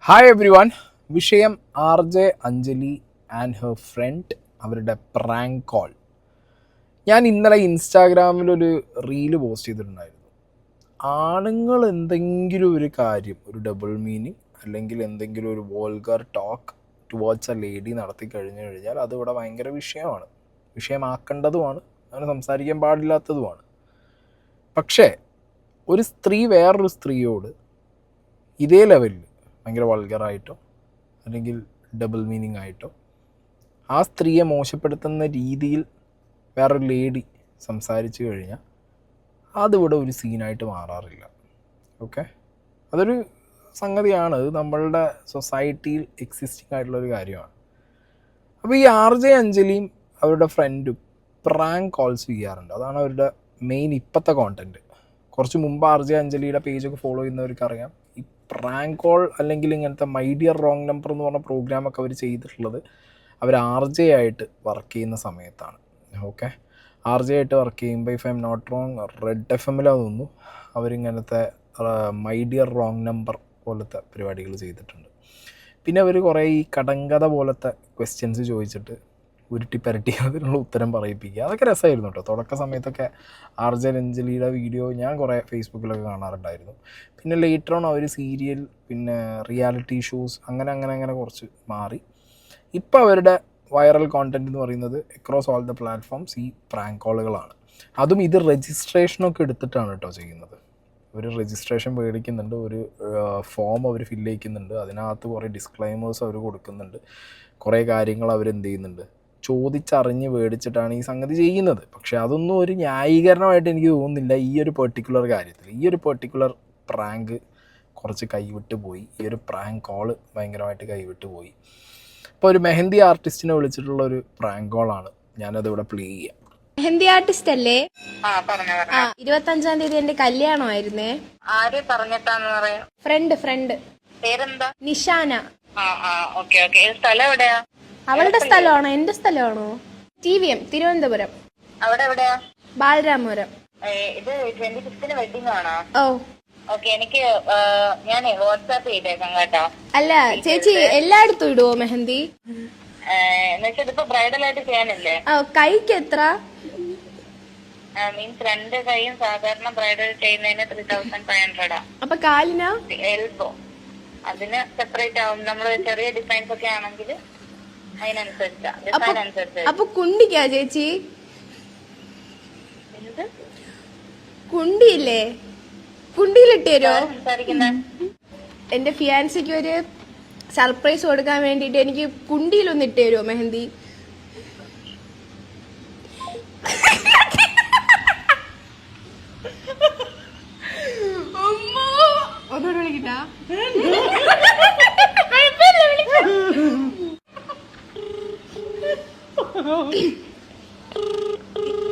Hi every one. വിഷയം RJ Anjali and her front അവരുടെ prank call. ഞാൻ ഇന്നലെ ഇൻസ്റ്റാഗ്രാമിലൊരു റീല് പോസ്റ്റ് ചെയ്തിട്ടുണ്ടായിരുന്നു. ആണുങ്ങൾ എന്തെങ്കിലും ഒരു കാര്യം, ഒരു ഡബിൾ മീനിങ് അല്ലെങ്കിൽ എന്തെങ്കിലും ഒരു വോൾഗർ ടോക്ക് ടുവേർഡ്സ് എ ലേഡി നടത്തി കഴിഞ്ഞു കഴിഞ്ഞാൽ അതിവിടെ ഭയങ്കര വിഷയമാണ്, വിഷയമാക്കേണ്ടതുമാണ്, അങ്ങനെ സംസാരിക്കാൻ പാടില്ലാത്തതുമാണ്. പക്ഷേ ഒരു സ്ത്രീ വേറൊരു സ്ത്രീയോട് ഇതേ ലെവലിൽ ഭയങ്കര വൾഗറായിട്ടോ അല്ലെങ്കിൽ ഡബിൾ മീനിങ് ആയിട്ടോ ആ സ്ത്രീയെ മോശപ്പെടുത്തുന്ന രീതിയിൽ വേറൊരു ലേഡി സംസാരിച്ചു കഴിഞ്ഞാൽ അതിവിടെ ഒരു സീനായിട്ട് മാറാറില്ല. ഓക്കെ, അതൊരു സംഗതിയാണ്, അത് നമ്മളുടെ സൊസൈറ്റിയിൽ എക്സിസ്റ്റിംഗ് ആയിട്ടുള്ളൊരു കാര്യമാണ്. അപ്പോൾ ഈ RJ അഞ്ജലിയും അവരുടെ ഫ്രണ്ടും പ്രാങ്ക് കോൾസ് ചെയ്യാറുണ്ട്. അതാണ് അവരുടെ മെയിൻ ഇപ്പോഴത്തെ കോണ്ടൻറ്റ്. കുറച്ച് മുമ്പ് RJ അഞ്ജലിയുടെ പേജൊക്കെ ഫോളോ ചെയ്യുന്നവർക്കറിയാം, ഈ പ്രാങ്ക് കോൾ അല്ലെങ്കിൽ ഇങ്ങനത്തെ മൈ ഡിയർ റോങ് നമ്പർ എന്ന് പറഞ്ഞ പ്രോഗ്രാമൊക്കെ അവർ ചെയ്തിട്ടുള്ളത് അവർ RJ ആയിട്ട് വർക്ക് ചെയ്യുന്ന സമയത്താണ്. ഓക്കെ, RJ ആയിട്ട് വർക്ക് ചെയ്യുമ്പോൾ if I am not wrong red FM-ലാണ് തോന്നുന്നു അവരിങ്ങനത്തെ മൈ ഡിയർ റോങ് നമ്പർ പോലത്തെ പരിപാടികൾ ചെയ്തിട്ടുണ്ട്. പിന്നെ അവർ കുറേ ഈ കടങ്കഥ പോലത്തെ ക്വസ്റ്റ്യൻസ് ചോദിച്ചിട്ട് ഉരുട്ടി പരട്ടി അതിനുള്ള ഉത്തരം പറയിപ്പിക്കുക, അതൊക്കെ രസമായിരുന്നു കേട്ടോ. തുടക്ക സമയത്തൊക്കെ RJ അഞ്ജലിയുടെ വീഡിയോ ഞാൻ കുറേ ഫേസ്ബുക്കിലൊക്കെ കാണാറുണ്ടായിരുന്നു. പിന്നെ ലേറ്റർ ഓൺ അവർ സീരിയൽ, പിന്നെ റിയാലിറ്റി ഷോസ്, അങ്ങനെ കുറച്ച് മാറി. ഇപ്പോൾ അവരുടെ വൈറൽ കോണ്ടൻറ്റ് എന്ന് പറയുന്നത് അക്രോസ് ഓൾ ദ പ്ലാറ്റ്ഫോംസ് ഈ പ്രാങ്ക് കോളുകളാണ്. അതും ഇത് രജിസ്ട്രേഷനൊക്കെ എടുത്തിട്ടാണ് കേട്ടോ ചെയ്യുന്നത്. ഒരു രജിസ്ട്രേഷൻ മേടിക്കുന്നുണ്ട്, ഒരു ഫോം അവർ ഫില്ല് ചെയ്യിക്കുന്നുണ്ട്, അതിനകത്ത് കുറേ ഡിസ്ക്ലൈമേഴ്സ് അവർ കൊടുക്കുന്നുണ്ട്, കുറേ കാര്യങ്ങൾ അവരെന്ത് ചെയ്യുന്നുണ്ട്, ചോദിച്ചറിഞ്ഞ് മേടിച്ചിട്ടാണ് ഈ സംഗതി ചെയ്യുന്നത്. പക്ഷേ അതൊന്നും ഒരു ന്യായീകരണമായിട്ട് എനിക്ക് തോന്നുന്നില്ല ഈ ഒരു പെർട്ടിക്കുലർ കാര്യത്തിൽ. ഈ ഒരു പെർട്ടിക്കുലർ പ്രാങ്ക് കുറച്ച് കൈവിട്ട് പോയി, ഈ ഒരു പ്രാങ്ക് കോള് ഭയങ്കരമായിട്ട് കൈവിട്ട് പോയി. ഇപ്പോൾ ഒരു മെഹന്തി ആർട്ടിസ്റ്റിനെ വിളിച്ചിട്ടുള്ള ഒരു പ്രാങ്ക് കോളാണ് ഞാനതിവിടെ പ്ലേ ചെയ്യാം. മെഹന്തി ആർട്ടിസ്റ്റ് അല്ലേ? 25-ാം തീയതി എന്റെ കല്യാണമായിരുന്നേ. ആര് പറഞ്ഞിട്ടാന്ന് പറയാ? ഫ്രണ്ട് പേരെന്താ? നിഷാന. സ്ഥലം എവിടെയാ? അവളുടെ സ്ഥലമാണോ എന്റെ സ്ഥലമാണോ? TVM തിരുവനന്തപുരം. അവിടെ എവിടെയാ? ബാലരാമപുരം. ഇത് 25th വെഡിങ് ആണോ? ഓ ഓക്കെ, എനിക്ക് ഞാനേ വാട്സാപ്പ് ചെയ്തേക്കാം കേട്ടോ. അല്ല ചേച്ചി എല്ലായിടത്തും ഇടുവോ മെഹന്തി? എന്നുവെച്ചാൽ ഇതിപ്പോ ബ്രൈഡൽ ആയിട്ട് ചെയ്യാനല്ലേ? കൈക്ക് എത്ര? മീൻസ് രണ്ട് കൈയും സാധാരണ ബ്രൈഡൽ ചെയ്യുന്നതിന് 3500. അപ്പൊ കാലിനാ? എൽബോ അതിന് സെപ്പറേറ്റ് ആവും. നമ്മള് ചെറിയ ഡിസൈൻസ് ഒക്കെ ആണെങ്കിൽ അതിനനുസരിച്ചാ, ഡിസൈൻ അനുസരിച്ച്. അപ്പൊ കുണ്ടിക്കാ ചേച്ചി? എന്ത് കുണ്ടിയില്ലേ? കുണ്ടിയിലിട്ട് തരുമോ? സംസാരിക്കുന്നേ? എന്റെ ഫിയാൻസിക്ക് ഒരു സർപ്രൈസ് കൊടുക്കാൻ വേണ്ടിട്ട് എനിക്ക് കുണ്ടിയിലൊന്ന് ഇട്ട് തരുമോ മെഹന്തി? ഒന്നുകൂടെ വിളിക്കട്ടാ?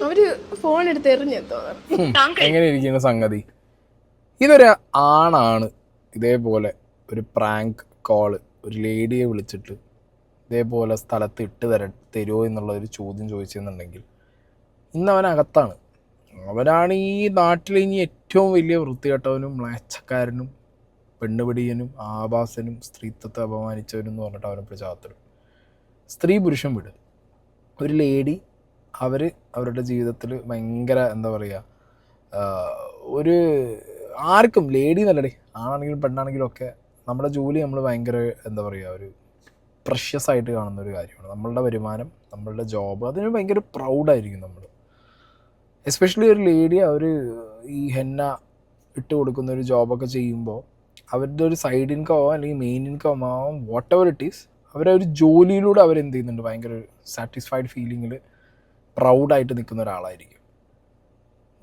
അവര് ഫോൺ എടുത്ത് എറിഞ്ഞെത്തോ? എങ്ങനെ ഇരിക്കുന്ന സംഗതി? ഇതൊരു ആണാണ് ഇതേപോലെ ഒരു പ്രാങ്ക് കോള് ഒരു ലേഡിയെ വിളിച്ചിട്ട് ഇതേപോലെ സ്ഥലത്ത് ഇട്ട് തരുമോ എന്നുള്ളൊരു ചോദ്യം ചോദിച്ചെന്നുണ്ടെങ്കിൽ ഇന്ന് അവനകത്താണ്. അവനാണ് ഈ നാട്ടിൽ ഇനി ഏറ്റവും വലിയ വൃത്തികെട്ടവനും മ്ലേച്ഛക്കാരനും പെണ്ണുപിടിയനും ആഭാസനും സ്ത്രീത്വത്തെ അപമാനിച്ചവനും എന്ന് പറഞ്ഞിട്ട് അവനെ പിടിച്ചാത്തിടും. സ്ത്രീ പുരുഷൻ വിട്, ഒരു ലേഡി അവരുടെ ജീവിതത്തിൽ ഭയങ്കര എന്താ പറയുക, ഒരു ആർക്കും ലേഡി എന്നല്ലേ, ആണാണെങ്കിലും പെണ്ണാണെങ്കിലും ഒക്കെ നമ്മുടെ ജോലി നമ്മൾ ഭയങ്കര എന്താ പറയുക, ഒരു പ്രഷ്യസ് ആയിട്ട് കാണുന്ന ഒരു കാര്യമാണ്. നമ്മളുടെ വരുമാനം, നമ്മളുടെ ജോബ്, അതിന് ഭയങ്കര പ്രൗഡായിരിക്കും നമ്മൾ. എസ്പെഷ്യലി ഒരു ലേഡി അവർ ഈ ഹെന്ന ഇട്ട് കൊടുക്കുന്ന ഒരു ജോബൊക്കെ ചെയ്യുമ്പോൾ അവരുടെ ഒരു സൈഡ് ഇൻകം ആവാം അല്ലെങ്കിൽ മെയിൻ ഇൻകം ആവാം, വാട്ട് എവർ ഇറ്റ് ഈസ്, അവരൊരു ജോലിയിലൂടെ അവരെന്ത് ചെയ്യുന്നുണ്ട്, ഭയങ്കര ഒരു സാറ്റിസ്ഫൈഡ് ഫീലിങ്ങിൽ പ്രൗഡായിട്ട് നിൽക്കുന്ന ഒരാളായിരിക്കും.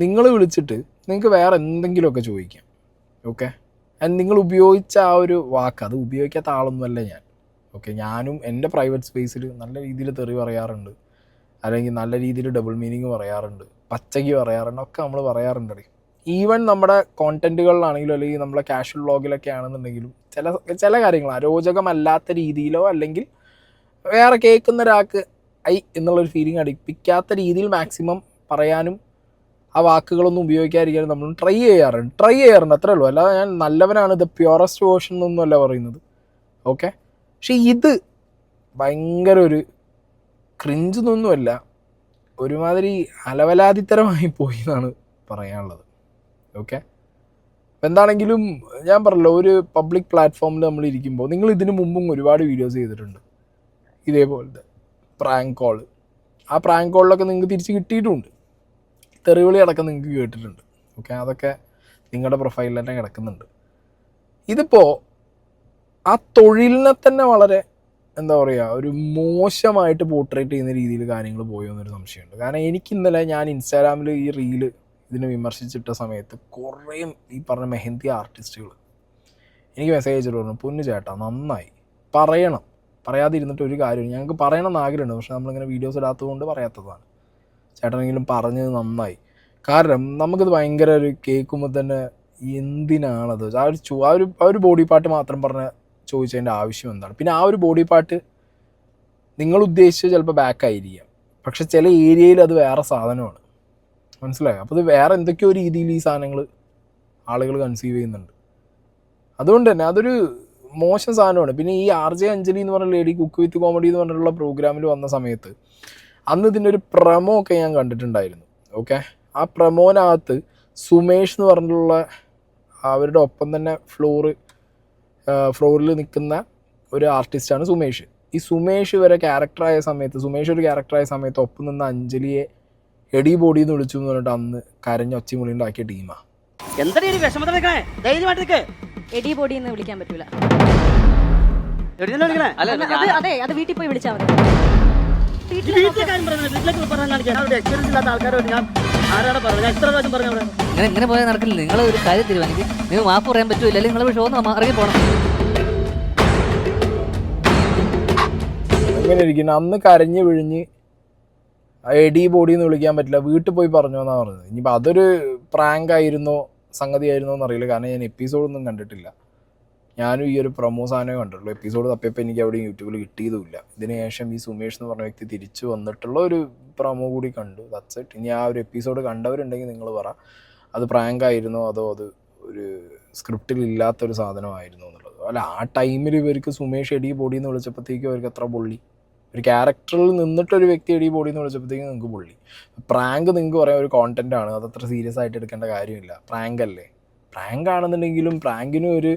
നിങ്ങൾ വിളിച്ചിട്ട് നിങ്ങൾക്ക് വേറെ എന്തെങ്കിലുമൊക്കെ ചോദിക്കാം, ഓക്കെ, ആൻഡ് നിങ്ങൾ ഉപയോഗിച്ച ആ ഒരു വാക്ക്, അത് ഉപയോഗിക്കാത്ത ആളൊന്നുമല്ല ഞാൻ. ഓക്കെ, ഞാനും എൻ്റെ പ്രൈവറ്റ് സ്പേസിൽ നല്ല രീതിയിൽ തെറി പറയാറുണ്ട്, അല്ലെങ്കിൽ നല്ല രീതിയിൽ ഡബിൾ മീനിങ് പറയാറുണ്ട്, പച്ചയ്ക്ക് പറയാറുണ്ട്, ഒക്കെ നമ്മൾ പറയാറുണ്ട്. ഈവൻ നമ്മുടെ കോണ്ടൻറ്റുകളിലാണെങ്കിലും അല്ലെങ്കിൽ നമ്മളെ കാഷ്വൽ വ്ളോഗിലൊക്കെ ആണെന്നുണ്ടെങ്കിലും ചില കാര്യങ്ങൾ അരോചകമല്ലാത്ത രീതിയിലോ അല്ലെങ്കിൽ വേറെ കേൾക്കുന്ന ഒരാൾക്ക് എന്നുള്ളൊരു ഫീലിംഗ് അടിപ്പിക്കാത്ത രീതിയിൽ മാക്സിമം പറയാനും ആ വാക്കുകളൊന്നും ഉപയോഗിക്കാതിരിക്കാനും നമ്മൾ ട്രൈ ചെയ്യാറുണ്ട്, അത്രേ ഉള്ളൂ. അല്ലാതെ ഞാൻ നല്ലവനാണ്, ഇത് പ്യുവറസ്റ്റ് വേർഷൻ എന്നൊന്നുമല്ല പറയുന്നത്. ഓക്കെ. പക്ഷെ ഇത് ഭയങ്കര ഒരു ക്രിഞ്ചൊന്നുമല്ല, ഒരുമാതിരി അലവലാതിത്തരമായി പോയി എന്നാണ് പറയാനുള്ളത്. ഓക്കെ. അപ്പം എന്താണെങ്കിലും ഞാൻ പറഞ്ഞല്ലോ, ഒരു പബ്ലിക് പ്ലാറ്റ്ഫോമിൽ നമ്മൾ ഇരിക്കുമ്പോൾ, നിങ്ങൾ ഇതിനു മുമ്പും ഒരുപാട് വീഡിയോസ് ചെയ്തിട്ടുണ്ട് ഇതേപോലത്തെ പ്രാങ്ക് കോൾ. ആ പ്രാങ്ക് കോളിലൊക്കെ നിങ്ങൾക്ക് തിരിച്ച് കിട്ടിയിട്ടുമുണ്ട്, തെറിവിളി അടക്കം നിങ്ങൾക്ക് കേട്ടിട്ടുണ്ട്. ഓക്കെ, അതൊക്കെ നിങ്ങളുടെ പ്രൊഫൈലിൽ തന്നെ കിടക്കുന്നുണ്ട്. ഇതിപ്പോൾ ആ തൊഴിലിനെ തന്നെ വളരെ എന്താ പറയുക, ഒരു മോശമായിട്ട് പോർട്രേറ്റ് ചെയ്യുന്ന രീതിയിൽ കാര്യങ്ങൾ പോയോ എന്നൊരു സംശയമുണ്ട്. കാരണം എനിക്ക് ഇന്നലെ ഞാൻ ഇൻസ്റ്റാഗ്രാമിൽ ഈ റീല് ഇതിനെ വിമർശിച്ചിട്ട സമയത്ത് കുറേ ഈ പറഞ്ഞ മെഹന്തി ആർട്ടിസ്റ്റുകൾ എനിക്ക് മെസ്സേജ് അയച്ചിട്ട് പറഞ്ഞു, പൊന്നു ചേട്ടാ നന്നായി, പറയണം, പറയാതിരുന്നിട്ട് ഒരു കാര്യമില്ല, ഞങ്ങൾക്ക് പറയണം എന്ന് ആഗ്രഹമുണ്ട്, പക്ഷെ നമ്മളിങ്ങനെ വീഡിയോസ് ഇടാത്തത് കൊണ്ട് പറയാത്തതാണ്. ചേട്ടനെങ്കിലും പറഞ്ഞത് നന്നായി. കാരണം നമുക്കിത് ഭയങ്കര ഒരു കേൾക്കുമ്പോൾ തന്നെ എന്തിനാണത്, ആ ഒരു ബോഡി പാർട്ട് മാത്രം പറഞ്ഞ് ചോദിച്ചതിൻ്റെ ആവശ്യം എന്താണ്? പിന്നെ ആ ഒരു ബോഡി പാർട്ട് നിങ്ങൾ ഉദ്ദേശിച്ച് ചിലപ്പോൾ ബാക്കായിരിക്കാം, പക്ഷെ ചില ഏരിയയിൽ അത് വേറെ സാധനമാണ്, മനസ്സിലായോ? അപ്പോൾ ഇത് വേറെ എന്തൊക്കെയോ രീതിയിൽ ഈ സാധനങ്ങൾ ആളുകൾ കൺസീവ് ചെയ്യുന്നുണ്ട്. അതുകൊണ്ട് തന്നെ അതൊരു മോശം സാധനമാണ്. പിന്നെ ഈ RJ അഞ്ജലി എന്ന് പറഞ്ഞ ലേഡി കുക്ക് വിത്ത് കോമഡി എന്ന് പറഞ്ഞിട്ടുള്ള പ്രോഗ്രാമിൽ വന്ന സമയത്ത് അന്ന് ഇതിൻ്റെ ഒരു പ്രമോ ഒക്കെ ഞാൻ കണ്ടിട്ടുണ്ടായിരുന്നു. ഓക്കെ, ആ പ്രമോനകത്ത് സുമേഷ് എന്ന് പറഞ്ഞിട്ടുള്ള അവരുടെ ഒപ്പം തന്നെ ഫ്ലോറിൽ നിൽക്കുന്ന ഒരു ആർട്ടിസ്റ്റാണ് സുമേഷ്. ഈ സുമേഷ് ഒരു ക്യാരക്ടറായ സമയത്ത് ഒപ്പം നിന്ന് അഞ്ജലിയെ എഡി ബോഡി എന്ന് വിളിച്ചു എന്ന് പറഞ്ഞിട്ട് അന്ന് കരഞ്ഞ ഒച്ചമുളി ഉണ്ടാക്കിയ ടീമാണ്. എഡി ബോഡി എന്ന് വിളിക്കാൻ പറ്റൂല. അതെ, അത് വീട്ടിൽ പോയി വിളിച്ചാൽ മതി. ഇങ്ങനെ പോയാൽ നടക്കില്ല. നിങ്ങൾ ഒരു കാര്യം തീരുമാനിക്കും, നിങ്ങൾ മാപ്പ് പറയാൻ പറ്റൂല, അല്ലെങ്കിൽ നിങ്ങൾ ഷോ ഇറങ്ങി പോകണം. അങ്ങനെ ഇരിക്കുന്നു. അന്ന് കരഞ്ഞ് വിഴിഞ്ഞ് എഡി ബോഡി എന്ന് വിളിക്കാൻ പറ്റില്ല, വീട്ടിൽ പോയി പറഞ്ഞു എന്നാണ് പറഞ്ഞത്. ഇനിയിപ്പോൾ അതൊരു പ്രാങ്ക് ആയിരുന്നോ സംഗതി ആയിരുന്നോ എന്നറിയില്ല, കാരണം ഞാൻ എപ്പിസോഡൊന്നും കണ്ടിട്ടില്ല. ഞാനും ഈ ഒരു പ്രൊമോ സാധനമേ കണ്ടിട്ടുള്ളൂ. എപ്പിസോഡ് തപ്പിയപ്പോൾ എനിക്ക് അവിടെ യൂട്യൂബിൽ കിട്ടിയതുമില്ല. ഇതിന് ശേഷം ഈ സുമേഷ് എന്ന് പറഞ്ഞ വ്യക്തി തിരിച്ചു വന്നിട്ടുള്ള ഒരു പ്രൊമോ കൂടി കണ്ടു. That's it. ഇനി ആ ഒരു എപ്പിസോഡ് കണ്ടവരുണ്ടെങ്കിൽ നിങ്ങൾ പറ, അത് പ്രാങ്ക് ആയിരുന്നോ അതോ അത് ഒരു സ്ക്രിപ്റ്റിൽ ഇല്ലാത്തൊരു സാധനമായിരുന്നു എന്നുള്ളത്. അല്ല, ആ ടൈമിൽ ഇവർക്ക് സുമേഷ് എഡി ബോഡി എന്ന് വിളിച്ചപ്പോഴത്തേക്കും അവർക്ക് എത്ര പൊള്ളി. ഒരു ക്യാരക്ടറിൽ നിന്നിട്ടൊരു വ്യക്തി എഡി ബോഡി എന്ന് വിളിച്ചപ്പോഴത്തേക്കും നിങ്ങൾക്ക് പൊള്ളി. പ്രാങ്ക് നിങ്ങൾക്ക് പറയാൻ ഒരു കോണ്ടന്റ് ആണ്, അതത്ര സീരിയസ് ആയിട്ട് എടുക്കേണ്ട കാര്യമില്ല. പ്രാങ്ക് അല്ലേ, പ്രാങ്ക് ആണെന്നുണ്ടെങ്കിലും പ്രാങ്കിനും ഒരു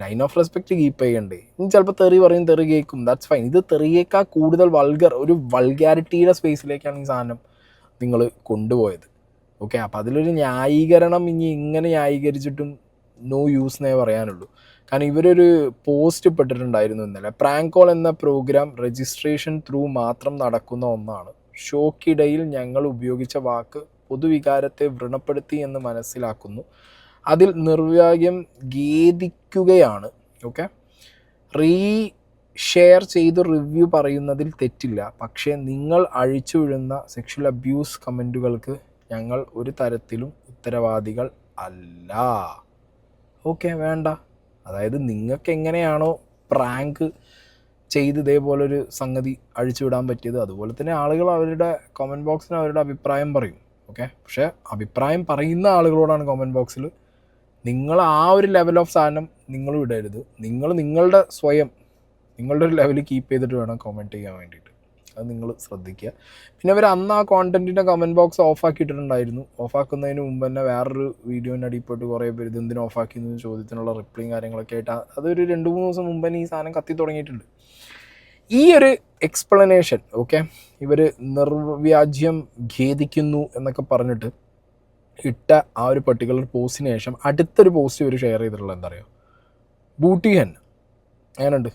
ലൈൻ ഓഫ് റെസ്പെക്റ്റ് കീപ്പ് ചെയ്യണ്ടേ. ഇനി ചിലപ്പോൾ തെറി പറയും, തെറി കേൾക്കും, ദാറ്റ്സ് ഫൈൻ. ഇത് തെറിയേക്കാൾ കൂടുതൽ ഒരു വൾഗാരിറ്റിയുടെ സ്പേസിലേക്കാണ് ഈ സാധനം നിങ്ങൾ കൊണ്ടുപോയത്. ഓക്കെ, അപ്പോൾ അതിലൊരു ന്യായീകരണം ഇനി ഇങ്ങനെ ന്യായീകരിച്ചിട്ടും നോ യൂസ് എന്നേ പറയാനുള്ളൂ. കാരണം ഇവരൊരു പോസ്റ്റ് ഇട്ടിട്ടുണ്ടായിരുന്നു ഇന്നലെ. പ്രാങ്ക് കോൾ എന്ന പ്രോഗ്രാം രജിസ്ട്രേഷൻ ത്രൂ മാത്രം നടക്കുന്ന ഒന്നാണ്. ഷോക്കിടയിൽ ഞങ്ങൾ ഉപയോഗിച്ച വാക്ക് പൊതുവികാരത്തെ വ്രണപ്പെടുത്തി എന്ന് മനസ്സിലാക്കുന്നു. അതിൽ നിർവ്യാഗ്യം ഖേദിക്കുകയാണ്. ഓക്കെ, ഷെയർ ചെയ്ത് റിവ്യൂ പറയുന്നതിൽ തെറ്റില്ല, പക്ഷേ നിങ്ങൾ അഴിച്ചു വീഴുന്ന സെക്ഷൽ അബ്യൂസ് കമൻറ്റുകൾക്ക് ഞങ്ങൾ ഒരു തരത്തിലും ഉത്തരവാദികൾ അല്ല. ഓക്കെ, വേണ്ട. അതായത് നിങ്ങൾക്ക് എങ്ങനെയാണോ പ്രാങ്ക് ചെയ്ത് ഇതേപോലൊരു സംഗതി അഴിച്ചുവിടാൻ പറ്റിയത്, അതുപോലെ തന്നെ ആളുകൾ അവരുടെ കമൻറ്റ് ബോക്സിൽ അവരുടെ അഭിപ്രായം പറയും. ഓക്കെ, പക്ഷേ അഭിപ്രായം പറയുന്ന ആളുകളോടാണ് കമൻറ്റ് ബോക്സിൽ നിങ്ങൾ ആ ഒരു ലെവൽ ഓഫ് സാധനം നിങ്ങൾ വിടരുത്. നിങ്ങളുടെ ഒരു ലെവൽ കീപ്പ് ചെയ്തിട്ട് വേണം കമൻറ്റ് ചെയ്യാൻ വേണ്ടിയിട്ട്. അത് നിങ്ങൾ ശ്രദ്ധിക്കുക. പിന്നെ അവർ അന്ന് ആ കോണ്ടൻറ്റിൻ്റെ കമൻറ്റ് ബോക്സ് ഓഫാക്കിയിട്ടുണ്ടായിരുന്നു. ഓഫാക്കുന്നതിന് മുമ്പ് തന്നെ വേറൊരു വീഡിയോൻ്റെ അടിയിൽപ്പെട്ട് കുറേ പേര് ഇതെന്തിനും ഓഫാക്കിയെന്ന് ചോദ്യത്തിനുള്ള റിപ്ലൈയും കാര്യങ്ങളൊക്കെ ആയിട്ട് അതൊരു 2-3 ദിവസം മുമ്പ് തന്നെ ഈ സാധനം കത്തി തുടങ്ങിയിട്ടുണ്ട്. ഈ ഒരു എക്സ്പ്ലനേഷൻ ഓക്കെ, ഇവർ നിർവ്യാജ്യം ഖേദിക്കുന്നു എന്നൊക്കെ പറഞ്ഞിട്ട് ഇട്ട ആ ഒരു പർട്ടിക്കുലർ പോസ്റ്റിന് ശേഷം അടുത്തൊരു പോസ്റ്റ് ഇവർ ഷെയർ ചെയ്തിട്ടുള്ളത് എന്താ പറയുക, ബൂട്ടി ഹെന്ന അങ്ങനെയുണ്ട്.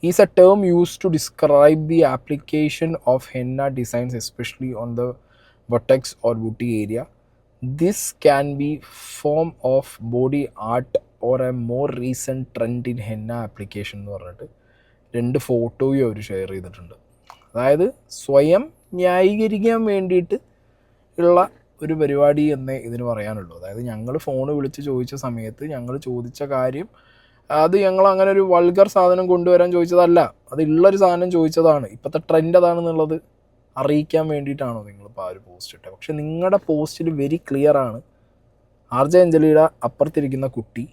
is a term used to describe the application of henna designs, especially on the buttocks or booty area. This can be form of body art or a more recent trend in henna application എന്ന് പറഞ്ഞിട്ട് 2 ഫോട്ടോയും അവർ share ചെയ്തിട്ടുണ്ട്. അതായത് സ്വയം ന്യായീകരിക്കാൻ വേണ്ടിയിട്ട് ഉള്ള ഒരു പരിപാടി എന്നേ ഇതിന് പറയാനുള്ളൂ. അതായത് ഞങ്ങൾ ഫോൺ വിളിച്ച് ചോദിച്ച സമയത്ത് ഞങ്ങൾ ചോദിച്ച കാര്യം അത് ഞങ്ങൾ അങ്ങനെ ഒരു വൾഗർ സാധനം കൊണ്ടുവരാൻ ചോദിച്ചതല്ല, അത് ഉള്ളൊരു സാധനം ചോദിച്ചതാണ്. ഇപ്പോഴത്തെ ട്രെൻഡ് അതാണെന്നുള്ളത് അറിയിക്കാൻ വേണ്ടിയിട്ടാണോ നിങ്ങളിപ്പോൾ ആ ഒരു പോസ്റ്റ് ഇട്ടത്? പക്ഷെ നിങ്ങളുടെ പോസ്റ്റിൽ വെരി ക്ലിയർ ആണ്, RJ അഞ്ജലിയുടെ അപ്പുറത്തിരിക്കുന്ന കുട്ടി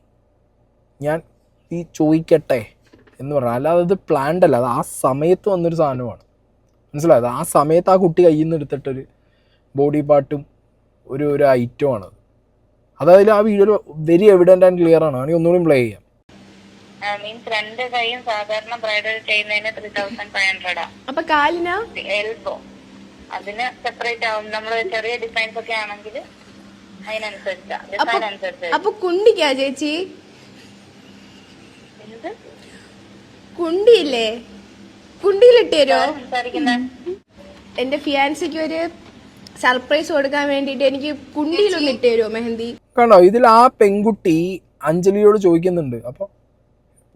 ഞാൻ ഈ ചോദിക്കട്ടെ എന്ന് പറഞ്ഞാൽ അല്ലാതെ അത് പ്ലാൻഡ് അല്ല, അത് ആ സമയത്ത് വന്നൊരു സാധനമാണ്. മനസ്സിലായത്? ആ സമയത്ത് ആ കുട്ടി കയ്യിൽ നിന്ന് എടുത്തിട്ടൊരു ബോഡി പാർട്ടും ഒരു ഐറ്റമാണത്. അതതിൽ ആ വീഡിയോയിൽ വെരി എവിഡൻ്റ് ആൻഡ് ക്ലിയർ ആണ്. ആണെങ്കിൽ ഒന്നുകൂടി പ്ലേ ചെയ്യാം. മീൻസ് രണ്ട് കൈയും സാധാരണ ബ്രൈഡൽ ചെയ്യുന്നതിന് 3500 അപ്പൊ കാലിനാ എൽബോ അതിന് സെപ്പറേറ്റ് ആവും. നമ്മള് ചെറിയ ഡിസൈൻസ് ഒക്കെ ആണെങ്കിൽ അതിനനുസരിച്ചാ ഡിസൈൻ അനുസരിച്ച്. അപ്പൊ കുണ്ടിക്കാ ചേച്ചി? എന്ത് കുണ്ടിയില്ലേ, കുണ്ടിയിലിട്ട് തരുമോ? സംസാരിക്കുന്നത് എന്റെ ഫിയാൻസിക്ക് ഒരു സർപ്രൈസ് കൊടുക്കാൻ വേണ്ടിട്ട് എനിക്ക് കുണ്ടിയിലൊന്ന് ഇട്ട് തരുമോ മെഹന്തി? കണ്ടോ, ഇതിൽ ആ പെൺകുട്ടി അഞ്ജലിയോട് ചോദിക്കുന്നുണ്ട്, അപ്പോൾ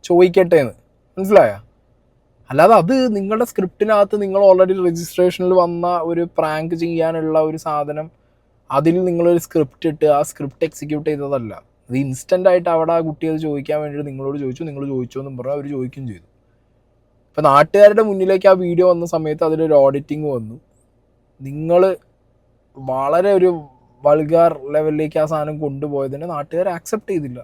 ചോദിക്കട്ടെ എന്ന്. മനസ്സിലായ? അല്ലാതെ അത് നിങ്ങളുടെ സ്ക്രിപ്റ്റിനകത്ത് നിങ്ങൾ ഓൾറെഡി രജിസ്ട്രേഷനിൽ വന്ന ഒരു പ്രാങ്ക് ചെയ്യാനുള്ള ഒരു സാധനം, അതിൽ നിങ്ങളൊരു സ്ക്രിപ്റ്റ് ഇട്ട് ആ സ്ക്രിപ്റ്റ് എക്സിക്യൂട്ട് ചെയ്തതല്ല. അത് ഇൻസ്റ്റൻ്റ് ആയിട്ട് അവിടെ ആ കുട്ടി അത് ചോദിക്കാൻ വേണ്ടിയിട്ട് നിങ്ങളോട് ചോദിച്ചു, നിങ്ങൾ ചോദിച്ചോ എന്നും പറഞ്ഞാൽ അവർ ചോദിക്കുകയും ചെയ്തു. ഇപ്പം നാട്ടുകാരുടെ മുന്നിലേക്ക് ആ വീഡിയോ വന്ന സമയത്ത് അതിലൊരു ഓഡിറ്റിങ് വന്നു. നിങ്ങൾ വളരെ ഒരു വൾഗാർ ലെവലിലേക്ക് ആ സാധനം കൊണ്ടുപോയതിനെ നാട്ടുകാർ ആക്സെപ്റ്റ് ചെയ്തില്ല.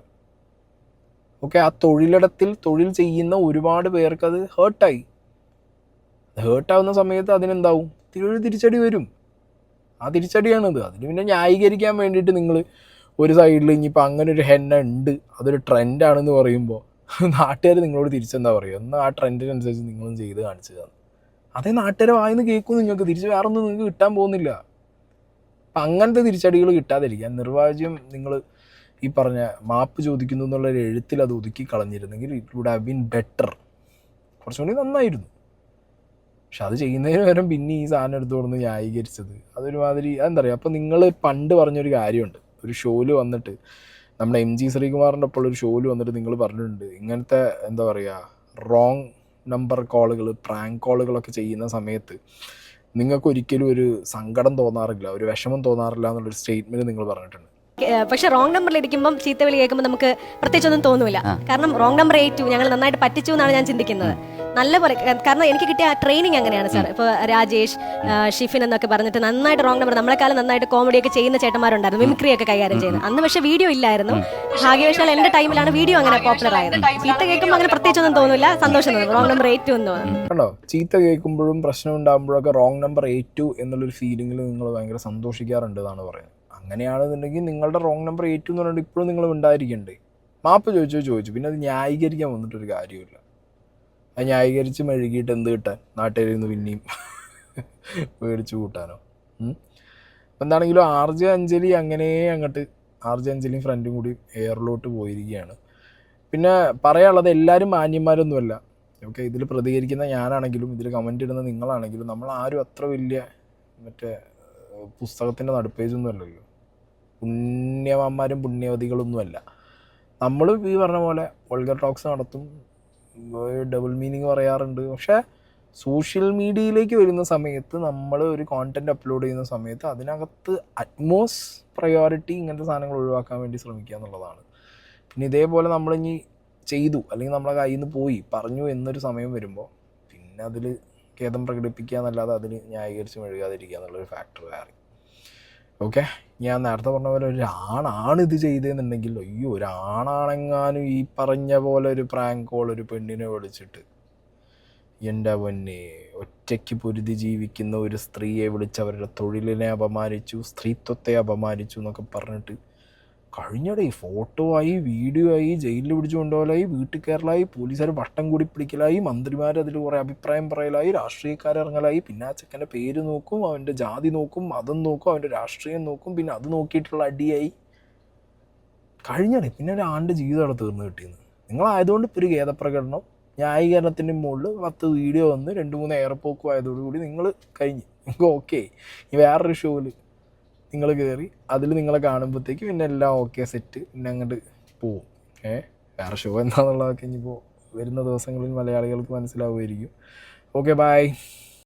ഓക്കെ, ആ തൊഴിലിടത്തിൽ തൊഴിൽ ചെയ്യുന്ന ഒരുപാട് പേർക്ക് അത് ഹേർട്ടായി. ഹേർട്ടാവുന്ന സമയത്ത് അതിനെന്താവും? തിരിച്ചടി വരും. ആ തിരിച്ചടിയാണിത്. അതിന് പിന്നെ ന്യായീകരിക്കാൻ വേണ്ടിയിട്ട് നിങ്ങൾ ഒരു സൈഡിൽ ഇനിയിപ്പോൾ അങ്ങനെ ഒരു ഹെന്ന ഉണ്ട്, അതൊരു ട്രെൻഡാണെന്ന് പറയുമ്പോൾ നാട്ടുകാർ നിങ്ങളോട് തിരിച്ചെന്താ പറയുക? എന്നാൽ ആ ട്രെൻഡിനനുസരിച്ച് നിങ്ങളും ചെയ്ത് കാണിച്ചതാണ്. അതേ നാട്ടുകാരെ വായിന്ന് കേൾക്കും. നിങ്ങൾക്ക് തിരിച്ച് വേറൊന്നും നിങ്ങൾക്ക് കിട്ടാൻ പോകുന്നില്ല. അപ്പം അങ്ങനത്തെ തിരിച്ചടികൾ കിട്ടാതിരിക്കാൻ നിർവാജ്യം നിങ്ങൾ ഈ പറഞ്ഞ മാപ്പ് ചോദിക്കുന്നു എന്നുള്ളൊരു എഴുത്തിൽ അത് ഒതുക്കി കളഞ്ഞിരുന്നെങ്കിൽ it would have been better. കുറച്ചുകൂടി നന്നായിരുന്നു. പക്ഷെ അത് ചെയ്യുന്നതിന് പകരം പിന്നെ ഈ സാധനം എടുത്തു കൊടുന്ന് ന്യായീകരിച്ചത് അതൊരുമാതിരി അതെന്താ പറയുക. അപ്പോൾ നിങ്ങൾ പണ്ട് പറഞ്ഞൊരു കാര്യമുണ്ട്, ഒരു ഷോയിൽ വന്നിട്ട് നമ്മുടെ MG ശ്രീകുമാറിൻ്റെ ഒപ്പം ഒരു ഷോയിൽ വന്നിട്ട് നിങ്ങൾ പറഞ്ഞിട്ടുണ്ട്, ഇങ്ങനത്തെ എന്താ പറയുക റോങ് നമ്പർ കോളുകൾ, പ്രാങ്ക് കോളുകളൊക്കെ ചെയ്യുന്ന സമയത്ത് നിങ്ങൾക്ക് ഒരിക്കലും ഒരു സങ്കടം തോന്നാറില്ല, ഒരു വിഷമം തോന്നാറില്ല എന്നുള്ളൊരു സ്റ്റേറ്റ്മെൻറ്റ് നിങ്ങൾ പറഞ്ഞിട്ടുണ്ട്. പക്ഷെ റോങ് നമ്പറിൽ ഇരിക്കുമ്പോൾ ചീത്തവിളി കേൾക്കുമ്പോൾ നമുക്ക് പ്രത്യേകിച്ചൊന്നും തോന്നൂല. കാരണം റോങ് നമ്പർ ഏറ്റു, ഞങ്ങൾ നന്നായിട്ട് പറ്റിച്ചു എന്നാണ് ഞാൻ ചിന്തിക്കുന്നത്. നല്ലപോലെ, കാരണം എനിക്ക് കിട്ടിയ ട്രെയിനിങ് അങ്ങനെയാണ് സാർ. ഇപ്പോൾ രാജേഷ്, ഷിഫിൻ എന്നൊക്കെ പറഞ്ഞിട്ട് നന്നായിട്ട് റോങ് നമ്പർ, നമ്മളെക്കാലം നന്നായിട്ട് കോമഡിയൊക്കെ ചെയ്യുന്ന ചേട്ടന്മാരുണ്ടായിരുന്നു, മിമിക്രി ഒക്കെ കൈകാര്യം ചെയ്യുന്നത്. അന്ന് പക്ഷേ വീഡിയോ ഇല്ലായിരുന്നു. ഭാഗ്യവശാൽ എൻ്റെ ടൈമിലാണ് വീഡിയോ അങ്ങനെ പോപ്പുലർ ആയത്. ചീത്ത കേൾക്കുമ്പോൾ അങ്ങനെ പ്രത്യേകിച്ചൊന്നും തോന്നില്ല, സന്തോഷം തോന്നും. റോങ് നമ്പർ ഏറ്റു എന്ന് തോന്നുന്നു. കണ്ടോ, ചീത്ത കേൾക്കുമ്പോഴും പ്രശ്നം ഉണ്ടാകുമ്പോഴൊക്കെ റോങ് നമ്പർ ഏറ്റു എന്നുള്ളൊരു ഫീലിംഗിൽ നിങ്ങൾ ഭയങ്കര സന്തോഷിക്കാറുണ്ട് എന്നാണ് പറയുന്നത്. അങ്ങനെയാണെന്നുണ്ടെങ്കിൽ നിങ്ങളുടെ റോങ് നമ്പർ ഏറ്റു എന്ന് പറഞ്ഞിട്ട് ഇപ്പോഴും നിങ്ങൾ ഉണ്ടായിരിക്കണ്ടേ? മാപ്പ് ചോദിച്ചു, പിന്നെ അത് ന്യായീകരിക്കാൻ വന്നിട്ടൊരു കാര്യമില്ല. അത് ന്യായീകരിച്ച് മെഴുകിയിട്ട് എന്ത് കിട്ടാൻ? നാട്ടുകാരിൽ നിന്ന് പിന്നെയും മേടിച്ചു കൂട്ടാനോ? അപ്പം എന്താണെങ്കിലും RJ അഞ്ജലി അങ്ങനെ അങ്ങോട്ട് RJ അഞ്ജലിയും ഫ്രണ്ടും കൂടി എയറിലോട്ട് പോയിരിക്കുകയാണ്. പിന്നെ പറയാനുള്ളത്, എല്ലാവരും മാന്യന്മാരൊന്നുമല്ല. ഓക്കെ, ഇതിൽ പ്രതികരിക്കുന്ന ഞാനാണെങ്കിലും ഇതിൽ കമൻ്റ് ഇടുന്ന നിങ്ങളാണെങ്കിലും നമ്മൾ ആരും അത്ര വലിയ മറ്റേ പുസ്തകത്തിൻ്റെ നടുപ്പേജൊന്നും അല്ലല്ലോ. പുണ്യവാന്മാരും പുണ്യവതികളൊന്നുമല്ല. നമ്മൾ ഈ പറഞ്ഞ പോലെ വൾഗർ ടോക്സ് നടത്തും, ഡബിൾ മീനിങ് പറയാറുണ്ട്. പക്ഷേ സോഷ്യൽ മീഡിയയിലേക്ക് വരുന്ന സമയത്ത് നമ്മൾ ഒരു കോണ്ടൻറ്റ് അപ്ലോഡ് ചെയ്യുന്ന സമയത്ത് അതിനകത്ത് അറ്റ്മോസ്റ്റ് പ്രയോറിറ്റി ഇങ്ങനത്തെ സാധനങ്ങൾ ഒഴിവാക്കാൻ വേണ്ടി ശ്രമിക്കുക എന്നുള്ളതാണ്. പിന്നെ ഇതേപോലെ നമ്മളിനി ചെയ്തു അല്ലെങ്കിൽ നമ്മളെ കയ്യിൽ നിന്ന് പോയി പറഞ്ഞു എന്നൊരു സമയം വരുമ്പോൾ പിന്നെ അതിൽ ഖേദം പ്രകടിപ്പിക്കുക എന്നല്ലാതെ അതിന് ന്യായീകരിച്ച് മെഴുകാതിരിക്കുക എന്നുള്ളൊരു ഫാക്ടർ വേറെ. ഓക്കെ, ഞാൻ നേരത്തെ പറഞ്ഞ പോലെ ഒരാണാണ് ഇത് ചെയ്തതെന്നുണ്ടെങ്കിൽ, അയ്യോ ഒരാണാണെങ്ങാനും ഈ പറഞ്ഞ പോലെ ഒരു പ്രാങ്ക് കോൾ ഒരു പെണ്ണിനെ വിളിച്ചിട്ട്, എൻ്റെ പൊന്നെ, ഒറ്റയ്ക്ക് പൊരുതി ജീവിക്കുന്ന ഒരു സ്ത്രീയെ വിളിച്ച് അവരുടെ തൊഴിലിനെ അപമാനിച്ചു, സ്ത്രീത്വത്തെ അപമാനിച്ചു എന്നൊക്കെ പറഞ്ഞിട്ട് കഴിഞ്ഞിടെ ഫോട്ടോ ആയി, വീഡിയോ ആയി, ജയിലിൽ പിടിച്ചു കൊണ്ടുപോകലായി, വീട്ടിൽ കയറലായി, പോലീസുകാർ വട്ടം കൂടി പിടിക്കലായി, മന്ത്രിമാർ അതിൽ കുറേ അഭിപ്രായം പറയലായി, രാഷ്ട്രീയക്കാരിറങ്ങലായി. പിന്നെ ആ ചെക്കൻ്റെ പേര് നോക്കും, അവൻ്റെ ജാതി നോക്കും, മതം നോക്കും, അവൻ്റെ രാഷ്ട്രീയം നോക്കും, പിന്നെ അത് നോക്കിയിട്ടുള്ള അടിയായി കഴിഞ്ഞിടെ. പിന്നെ ഒരു ആണ്ട് ജീവിതം അവിടെ തീർന്നു കിട്ടിയെന്ന്. നിങ്ങളായതുകൊണ്ട് ഇപ്പോൾ ഒരു ഖേദപ്രകടനം, ന്യായീകരണത്തിൻ്റെ മുകളിൽ 10 വീഡിയോ വന്ന് 2-3 എയർപോക്കും ആയതോടുകൂടി നിങ്ങൾ കഴിഞ്ഞ്. നിങ്ങൾക്ക് ഓക്കെ. ഈ വേറൊരു ഷോയിൽ നിങ്ങൾ കയറി അതിൽ നിങ്ങളെ കാണുമ്പോഴത്തേക്ക് പിന്നെ എല്ലാം ഓക്കെ സെറ്റ്, പിന്നെ അങ്ങോട്ട് പോവും. വേറെ ഷോ എന്താണെന്നുള്ളതൊക്കെ ഇനിയിപ്പോൾ വരുന്ന ദിവസങ്ങളിൽ മലയാളികൾക്ക് മനസ്സിലാവുമായിരിക്കും. Okay, by.